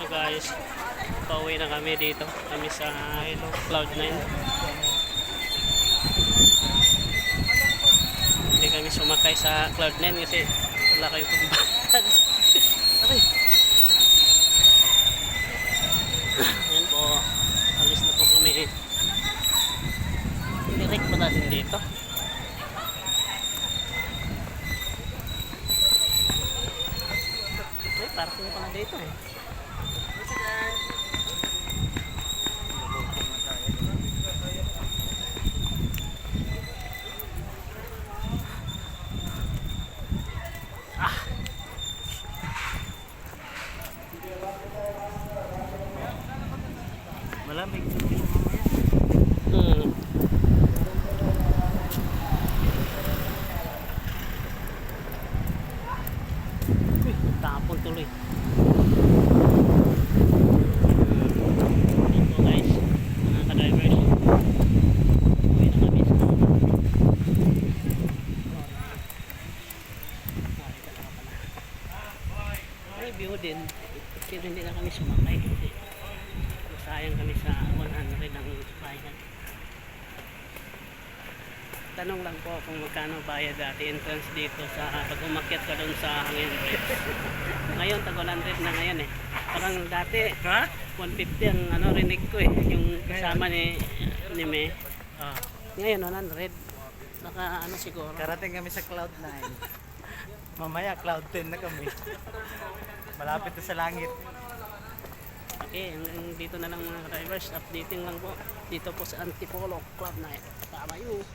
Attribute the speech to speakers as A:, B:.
A: guys, pauwi na kami dito. Kami sa Hello Cloud9. Hindi kami sumakay sa Cloud9 kasi wala kayo pagbayad. Aray. Ayan po, alis na po kami. Direct pa natin dito. Ay, parking pa na dito eh.
B: Malamig.
A: Hmm. Uy, tapon tuloy. Ito guys, mga ka-drivers. Uwi na kami sa may view din. Pero hindi na kami sumakay kasi sayang kami sa 100 ang bayad. Tanong lang po kung magkano bayad dati entrance dito sa pag umakyat ka doon sa Hangin Bridge. Ngayon tag 100 na ngayon eh. Parang dati 150 ang ano rinig ko eh, yung kasama ni May. Ngayon 100. Naka ano siguro.
B: Karating kami sa Cloud9. Mamaya Cloud10 na kami. Malapit na sa langit.
A: Okay, dito na lang mga drivers, updating lang po dito po sa Antipolo Cloud9. Tama yun.